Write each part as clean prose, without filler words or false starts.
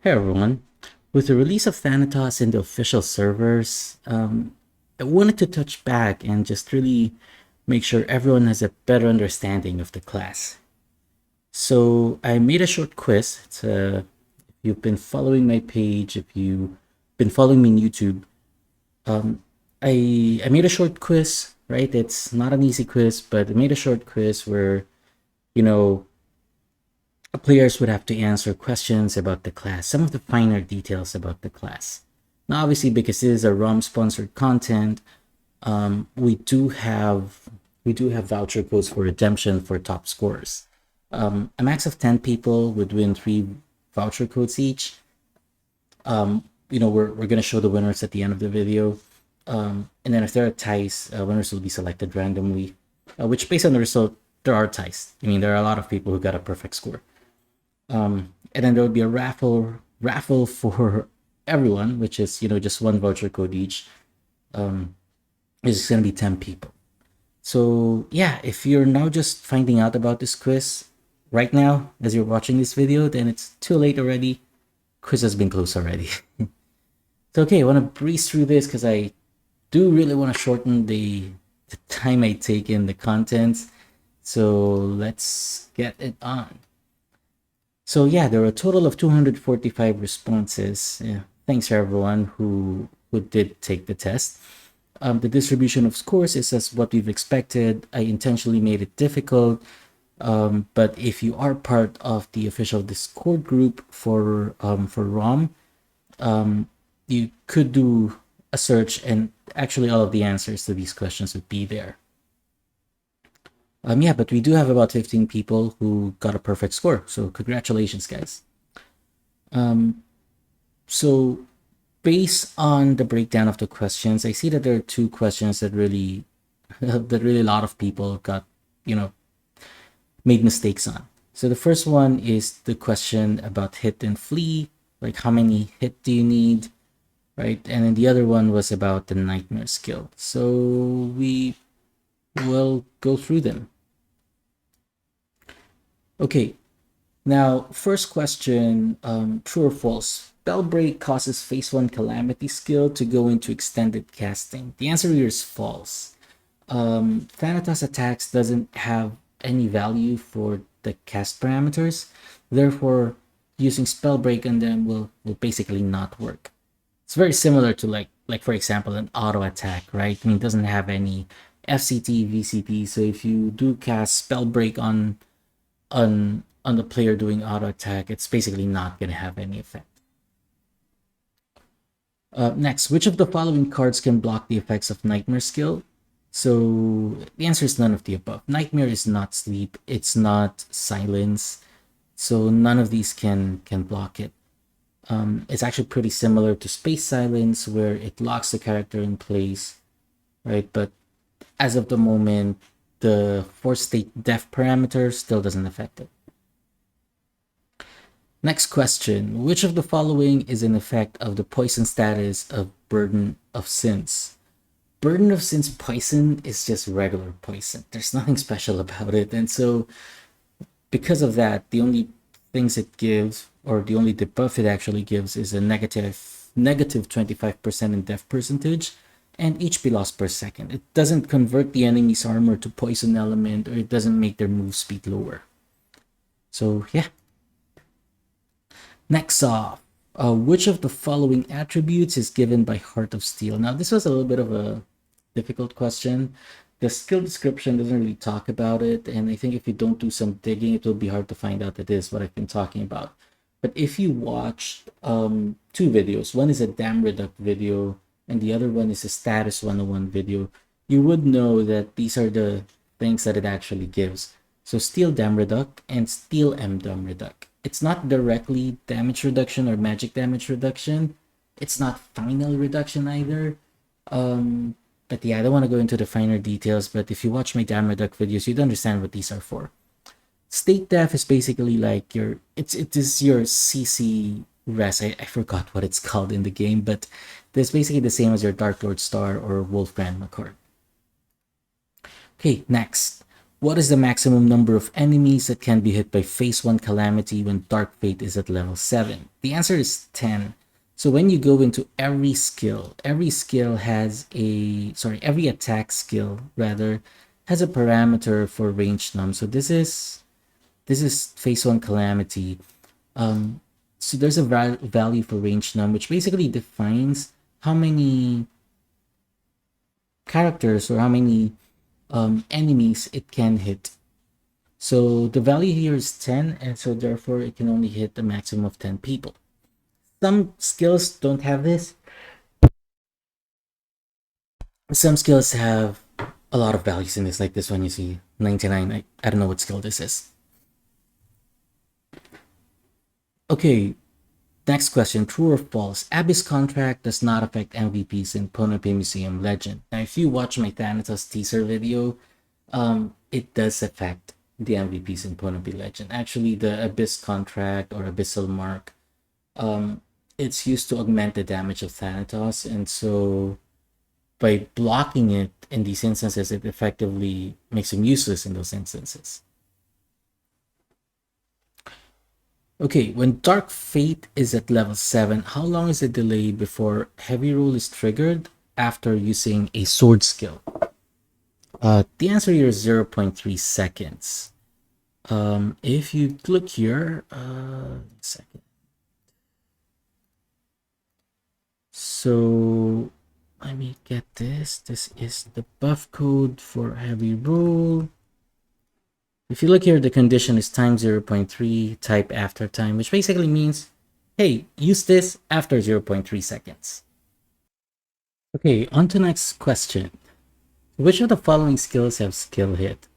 Hey everyone. With the release of Thanatos in the official servers, I wanted to touch back and just really make sure everyone has a better understanding of the class. So I made a short quiz. If you've been following my page, if you've been following me on YouTube, um, I made a short quiz, right? It's not an easy quiz, but I made a short quiz where, you know, players would have to answer questions about the class, some of the finer details about the class. Now, obviously, because this is a ROM-sponsored content, we do have voucher codes for redemption for top scorers. A max of 10 people would win 3 voucher codes each. We're going to show the winners at the end of the video. And then if there are ties, winners will be selected randomly, which based on the result, there are ties. I mean, there are a lot of people who got a perfect score. And then there would be a raffle for everyone, which is just 1 voucher code each. It's going to be 10 people. So yeah, if you're now just finding out about this quiz right now as you're watching this video, then it's too late already. Quiz has been closed already. So okay, I want to breeze through this because I do really want to shorten the time I take in the content. So let's get it on. So yeah, there were a total of 245 responses. Yeah, thanks for everyone who did take the test. The distribution of scores is as what we've expected. I intentionally made it difficult, but if you are part of the official Discord group for ROM, you could do a search, and actually all of the answers to these questions would be there. Yeah, but we do have about 15 people who got a perfect score. So congratulations, guys. So based on the breakdown of the questions, I see that there are 2 questions that really a lot of people got, made mistakes on. So the first one is the question about hit and flee, like how many hit do you need, right? And then the other one was about the nightmare skill. So we will go through them. Okay, now first question, true or false? Spell break causes phase 1 calamity skill to go into extended casting. The answer here is false. Thanatos attacks doesn't have any value for the cast parameters. Therefore, using spell break on them will basically not work. It's very similar to like for example an auto attack, right? I mean, it doesn't have any FCT, VCT. So if you do cast spell break on the player doing auto attack, it's basically not going to have any effect. Next, which of the following cards can block the effects of nightmare skill? So the answer is none of the above. Nightmare is not sleep, it's not silence, so none of these can block it. It's actually pretty similar to space silence, where it locks the character in place, right? But as of the moment, the force state def parameter still doesn't affect it. Next question, which of the following is an effect of the poison status of Burden of Sins? Burden of Sins poison is just regular poison. There's nothing special about it. And so because of that, the only things it gives, or the only debuff it actually gives, is a negative 25% in death percentage and HP loss per second. It doesn't convert the enemy's armor to poison element, or it doesn't make their move speed lower. So yeah. Next off, which of the following attributes is given by Heart of Steel? Now, this was a little bit of a difficult question. The skill description doesn't really talk about it, and I think if you don't do some digging, it will be hard to find out that is what I've been talking about. But if you watched 2 videos, one is a dam reduct video, and the other one is a status 101 video, you would know that these are the things that it actually gives. So steel dam reduct and steel dam reduct. It's not directly damage reduction or magic damage reduction. It's not final reduction either. But yeah, I don't want to go into the finer details, but if you watch my dam reduct videos, you'd understand what these are for. State def is basically like it is your CC res. I forgot what it's called in the game, but it's basically the same as your Dark Lord Star or Wolf Grandma card. Okay, next. What is the maximum number of enemies that can be hit by phase 1 calamity when Dark Fate is at level 7? The answer is 10. So when you go into every skill has every attack skill rather has a parameter for range num. So this is phase 1 calamity. So there's a value for range num, which basically defines how many characters or how many enemies it can hit. So the value here is 10, and so therefore it can only hit a maximum of 10 people. Some skills don't have this. Some skills have a lot of values in this, like this one you see, 99. I don't know what skill this is. Okay, next question, true or false? Abyss contract does not affect MVPs in Ponope Museum Legend. Now, if you watch my Thanatos teaser video, it does affect the MVPs in Ponope Legend. Actually, the Abyss contract or Abyssal mark, it's used to augment the damage of Thanatos, and so by blocking it in these instances, it effectively makes him useless in those instances. Okay, when Dark Fate is at level 7, how long is the delay before Heavy Roll is triggered after using a sword skill? The answer here is 0.3 seconds. If you look here, second. So let me get this. This is the buff code for Heavy Roll. If you look here, the condition is time 0.3, type after time, which basically means, hey, use this after 0.3 seconds. Okay, on to next question. Which of the following skills have skill hit?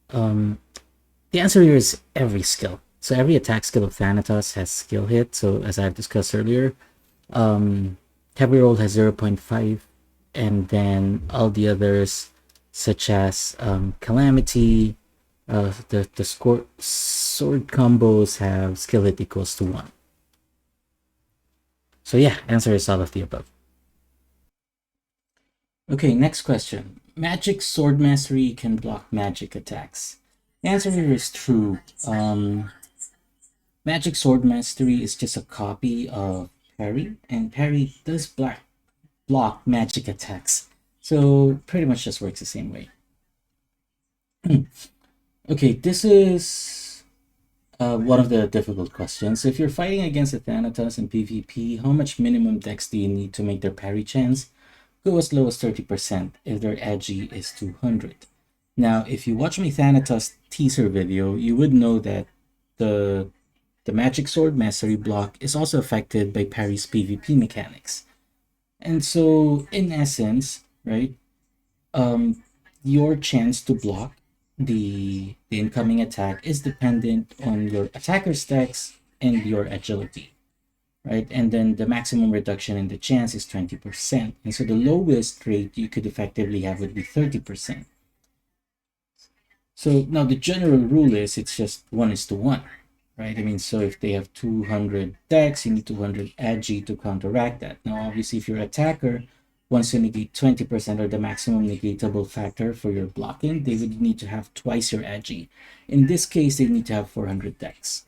The answer here is every skill. So every attack skill of Thanatos has skill hit. So as I've discussed earlier, Heavy Roll has 0.5, and then all the others, such as Calamity, the sword combos have skill hit equals to 1. So yeah, answer is all of the above. Okay, next question. Magic Sword Mastery can block magic attacks. The answer here is true. Magic Sword Mastery is just a copy of Parry, and Parry does block magic attacks. So pretty much just works the same way. Okay, this is one of the difficult questions. So if you're fighting against a Thanatos in PvP, how much minimum dex do you need to make their parry chance go as low as 30% if their agi is 200? Now, if you watch my Thanatos teaser video, you would know that the Magic Sword Mastery block is also affected by Parry's PvP mechanics. And so, in essence, right, your chance to block the incoming attack is dependent on your attacker's dex and your agility, right? And then the maximum reduction in the chance is 20%. And so the lowest rate you could effectively have would be 30%. So now the general rule is it's just 1:1, right? I mean, so if they have 200 dex, you need 200 agi to counteract that. Now, obviously, if your attacker wants to negate 20% or the maximum negatable factor for your blocking, they would need to have twice your agi. In this case, they need to have 400 dex.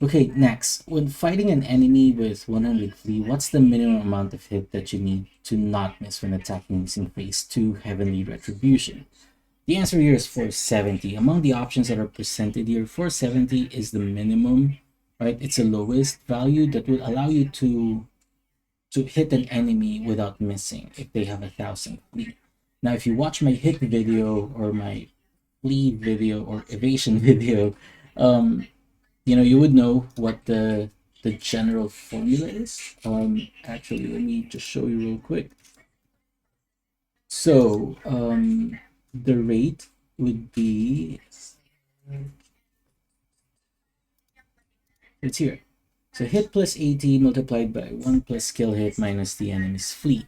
Okay, next. When fighting an enemy with 100 flee, what's the minimum amount of hit that you need to not miss when attacking using phase 2 Heavenly Retribution? The answer here is 470. Among the options that are presented here, 470 is the minimum, right? It's the lowest value that will allow you to hit an enemy without missing if they have 1,000 flee. Now, if you watch my hit video or my flee video or evasion video, you would know what the general formula is. Actually, let me just show you real quick. So, the rate would be, it's here. So hit plus 80 multiplied by 1 plus skill hit minus the enemy's fleet.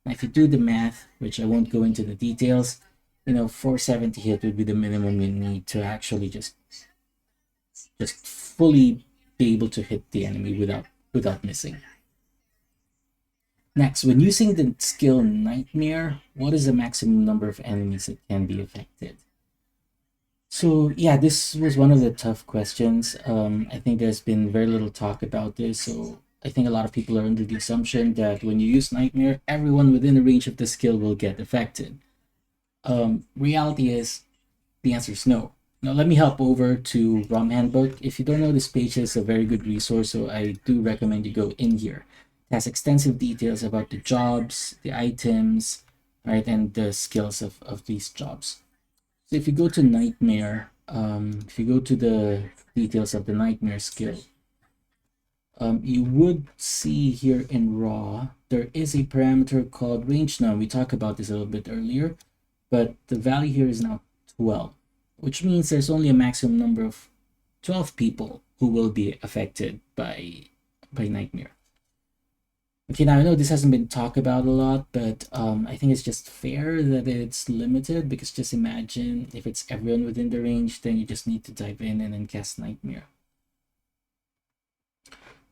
Now, if you do the math, which I won't go into the details, 470 hit would be the minimum you need to actually just fully be able to hit the enemy without missing. Next, when using the skill Nightmare, what is the maximum number of enemies that can be affected? So yeah, this was one of the tough questions. I think there's been very little talk about this, so I think a lot of people are under the assumption that when you use Nightmare, everyone within the range of the skill will get affected. Reality is, the answer is no. Now let me hop over to ROM Handbook. If you don't know, this page is a very good resource, so I do recommend you go in here. It has extensive details about the jobs, the items, right, and the skills of these jobs. So if you go to Nightmare, if you go to the details of the Nightmare skill, you would see here in raw, there is a parameter called range num. We talked about this a little bit earlier, but the value here is now 12, which means there's only a maximum number of 12 people who will be affected by Nightmare. Okay, now I know this hasn't been talked about a lot, but I think it's just fair that it's limited, because just imagine if it's everyone within the range, then you just need to dive in and then cast Nightmare.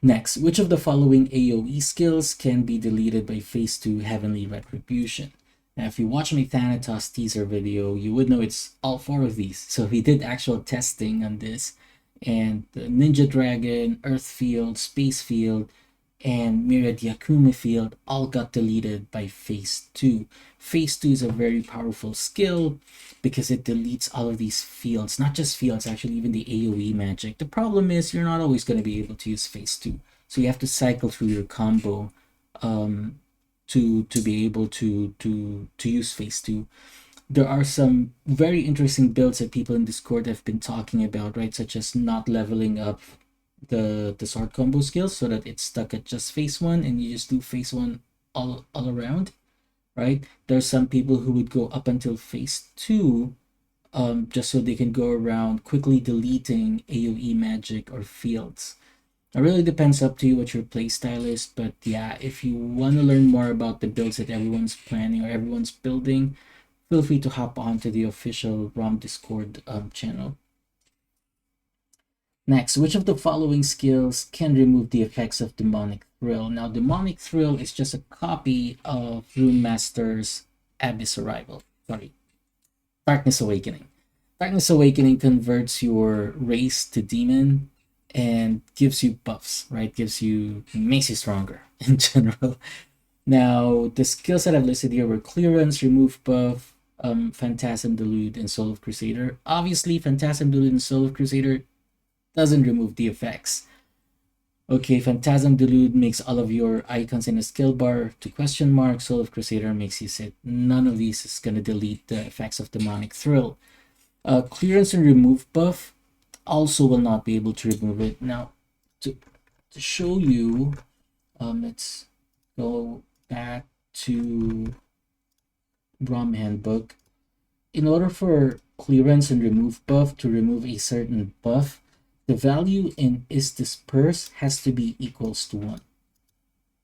Next, which of the following AoE skills can be deleted by phase 2 Heavenly Retribution? Now, if you watch my Thanatos teaser video, you would know it's all 4 of these. So we did actual testing on this, and the Ninja Dragon, Earth Field, Space Field, and Myriad Yakuma field all got deleted by phase 2. Phase 2 is a very powerful skill because it deletes all of these fields, not just fields, actually even the AoE magic. The problem is you're not always going to be able to use phase 2. So you have to cycle through your combo to be able to use phase 2. There are some very interesting builds that people in Discord have been talking about, right? Such as not leveling up the sword combo skills so that it's stuck at just phase 1 and you just do phase 1 all around, right? There's some people who would go up until phase 2 just so they can go around quickly deleting AoE magic or fields. It really depends up to you what your playstyle is, but yeah, if you want to learn more about the builds that everyone's planning or everyone's building, feel free to hop onto the official ROM Discord channel. Next, which of the following skills can remove the effects of Demonic Thrill? Now, Demonic Thrill is just a copy of Rune Master's Abyss Arrival. Sorry, Darkness Awakening. Darkness Awakening converts your race to demon and gives you buffs, right? Makes you stronger in general. Now, the skills that I've listed here were Clearance, Remove Buff, Phantasm Delude, and Soul of Crusader. Obviously, Phantasm Delude and Soul of Crusader doesn't remove the effects. Okay, Phantasm Delude makes all of your icons in a skill bar to question mark. Soul of Crusader makes you sit. None of these is going to delete the effects of Demonic Thrill. Clearance and Remove buff also will not be able to remove it. Now, to show you, let's go back to ROM Handbook. In order for Clearance and Remove buff to remove a certain buff, the value in is dispersed has to be equals to 1.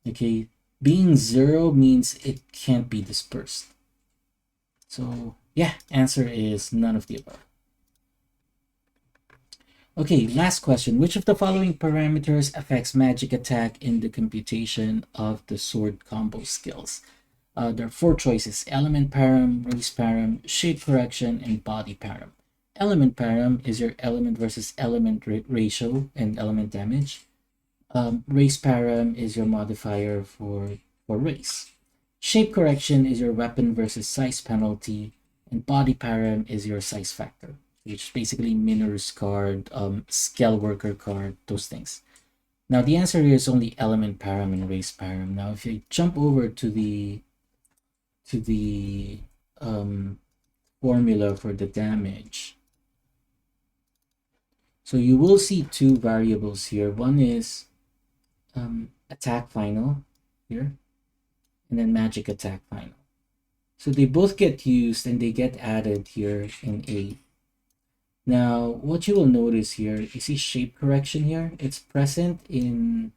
Okay, being 0 means it can't be dispersed. So yeah, answer is none of the above. Okay, last question. Which of the following parameters affects magic attack in the computation of the sword combo skills? There are 4 choices: element param, race param, shape correction, and body param. Element param is your element versus element ratio and element damage. Race param is your modifier for race. Shape correction is your weapon versus size penalty, and body param is your size factor, which basically Minor's card, scale worker card, those things. Now the answer here is only element param and race param. Now if you jump over to the formula for the damage, so you will see 2 variables here. One is attack final here, and then magic attack final. So they both get used and they get added here in A. Now, what you will notice here, you see shape correction here. It's present in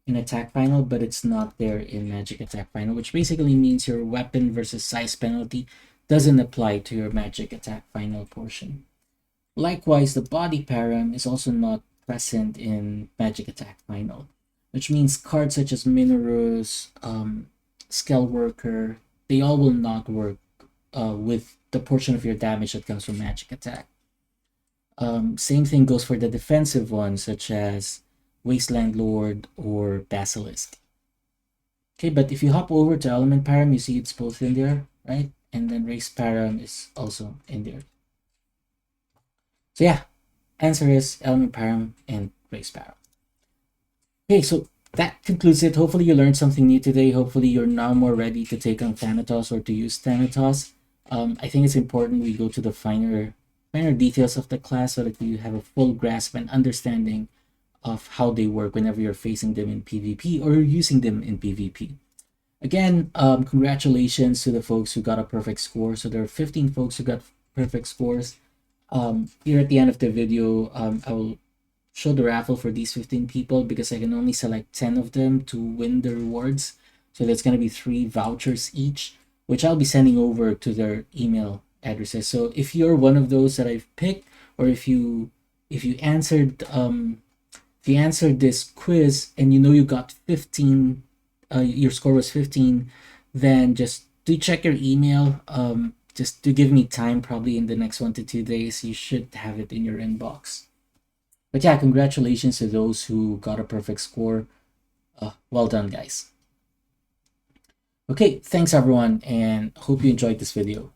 attack final, but it's not there in magic attack final, which basically means your weapon versus size penalty doesn't apply to your magic attack final portion. Likewise, the body param is also not present in magic attack final, which means cards such as Minor's, Scale Worker, they all will not work with the portion of your damage that comes from magic attack. Same thing goes for the defensive ones, such as Wasteland Lord or Basilisk. Okay, but if you hop over to Element Param, you see it's both in there, right? And then Race Param is also in there. So yeah, answer is Element Param and Race Param. Okay, so that concludes it. Hopefully you learned something new today. Hopefully you're now more ready to take on Thanatos or to use Thanatos. I think it's important we go to the finer details of the class so that you have a full grasp and understanding of how they work whenever you're facing them in PvP or you're using them in PvP. Again, congratulations to the folks who got a perfect score. So there are 15 folks who got perfect scores. Here at the end of the video, I will show the raffle for these 15 people because I can only select 10 of them to win the rewards. So that's going to be 3 vouchers each, which I'll be sending over to their email addresses. So if you're one of those that I've picked, or if you answered this quiz and you know you got 15, your score was 15, then just do check your email. Just to give me time, probably in the next 1 to 2 days, you should have it in your inbox. But yeah, congratulations to those who got a perfect score. Well done, guys. Okay, thanks everyone, and hope you enjoyed this video.